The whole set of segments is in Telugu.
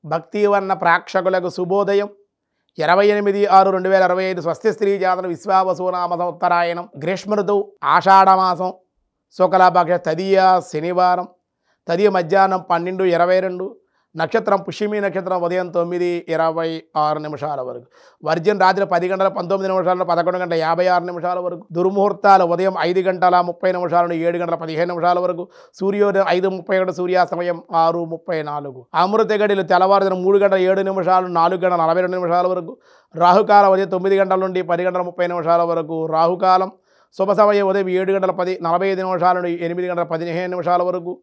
భక్తివర్ణ ప్రేక్షకులకు శుభోదయం. 28/6/2025 స్వస్తి స్త్రీ జాతర విశ్వావసునామ సంవత్సరాయణం. గ్రీష్మ ఋతువు ఆషాఢమాసం శుక్లపక్ష తదియ శనివారం. తదియ మధ్యాహ్నం 12:22. నక్షత్రం పుష్యమి నక్షత్రం ఉదయం 9:26 వరకు. వర్జన్ రాత్రి 10 గంటల 19 నిమిషాల నుండి 11 గంటల 56 వరకు. దుర్ముహూర్తాలు ఉదయం 5 గంటల 30 నిమిషాల నుండి 7 గంటల 15 వరకు. సూర్యోదయం 5:31, సూర్యాస్తమయం 6:34. అమృత గడిలు తెల్లవారుజామున 3 గంటల 7 నిమిషాలు 4 గంటల 42 వరకు. రాహుకాలం ఉదయం 9 గంటల నుండి 10 గంటల 30 వరకు రాహుకాలం. శుభ సమయం ఉదయం 7 గంటల 45 నిమిషాల నుండి 8 గంటల 15 వరకు.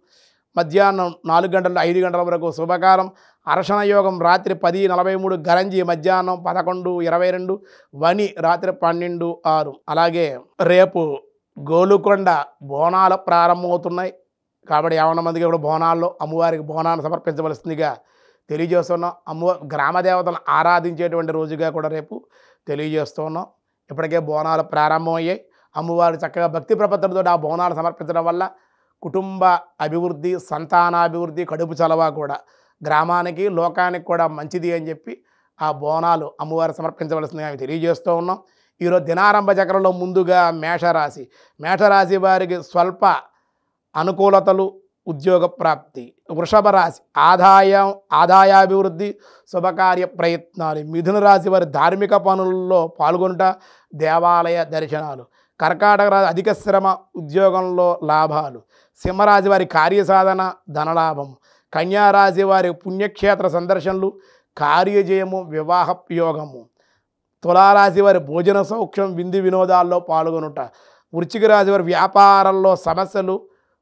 మధ్యాహ్నం 4 గంటల నుండి 5 గంటల వరకు శుభకాలం. అర్షణ యోగం రాత్రి 10:43, గరంజి మధ్యాహ్నం 11:22, వని రాత్రి 12:06. అలాగే రేపు గోలుకొండ బోనాలు ప్రారంభమవుతున్నాయి కాబట్టి 50 మందికి కూడా బోనాల్లో అమ్మవారికి బోనాన్ని సమర్పించవలసిందిగా తెలియజేస్తున్నాం. గ్రామ దేవతలను ఆరాధించేటువంటి రోజుగా కూడా రేపు తెలియజేస్తున్నాం. ఇప్పటికే బోనాలు ప్రారంభమయ్యాయి. అమ్మవారు చక్కగా భక్తి ప్రపత్తులతో ఆ బోనాలు సమర్పించడం వల్ల కుటుంబ అభివృద్ధి, సంతానాభివృద్ధి, కడుపు చలవ కూడా గ్రామానికి లోకానికి కూడా మంచిది అని చెప్పి ఆ బోనాలు అమ్మవారు సమర్పించవలసిందిగా తెలియజేస్తూ ఉన్నాం. ఈరోజు దినారంభ చక్రంలో ముందుగా మేషరాశి వారికి స్వల్ప అనుకూలతలు, ఉద్యోగ ప్రాప్తి. వృషభ రాశి ఆదాయాభివృద్ధి, శుభకార్య ప్రయత్నాలు. మిథున రాశి వారి ధార్మిక పనుల్లో పాల్గొనుట, దేవాలయ దర్శనాలు. కర్కాటక రాశి అధిక శ్రమ, ఉద్యోగంలో లాభాలు. సింహరాశి వారి కార్యసాధన, ధనలాభం. కన్యారాశి వారి పుణ్యక్షేత్ర సందర్శనలు, కార్యజయము, వివాహ యోగము. తులారాశి వారి భోజన సౌఖ్యం, విందు వినోదాల్లో పాల్గొనుట. వృశ్చిక రాశి వారి వ్యాపారాల్లో సమస్యలు,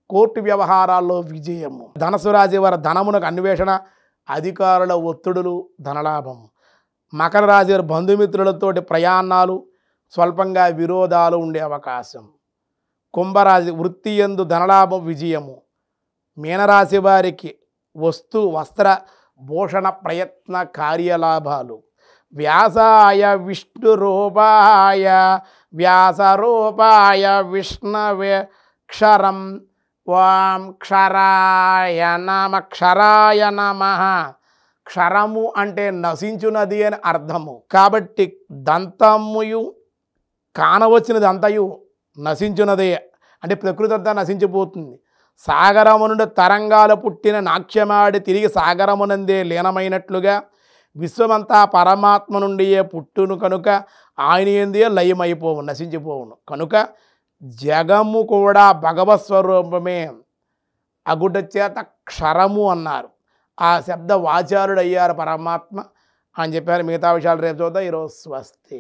కోర్టు వ్యవహారాల్లో విజయము. ధనుసు రాశి వారి ధనమునకు అన్వేషణ, అధికారుల ఒత్తిడులు, ధనలాభము. మకర రాశి వారి బంధుమిత్రులతోటి ప్రయాణాలు, స్వల్పంగా విరోధాలు ఉండే అవకాశం. కుంభరాశి వృత్తి యందు ధనలాభం, విజయము. మీనరాశి వారికి వస్తు వస్త్ర భూషణ ప్రయత్న కార్యలాభాలు. వ్యాసాయ విష్ణురూపాయ వ్యాసరూపాయ విష్ణవే క్షరం ఓం క్షరాయ నమః. క్షరము అంటే నశించున్నది అని అర్థము. కాబట్టి దంతముయు కానవచ్చినది అంతయు నశించున్నదే అంటే ప్రకృతి అంతా నశించిపోతుంది. సాగరము నుండి తరంగాలు పుట్టిన నాట్యమాడి తిరిగి సాగరమునందే లీనమైనట్లుగా విశ్వమంతా పరమాత్మ నుండియే పుట్టును కనుక ఆయన ఏందే లయమైపోవు, నశించిపోవును. కనుక జగము కూడా భగవత్ స్వరూపమే అగుట చేత క్షరము అన్నారు. ఆ శబ్ద వాచారుడు అయ్యారు పరమాత్మ అని చెప్పారు. మిగతా విషయాలు రేపు చూద్దాం. ఈరోజు స్వస్తి.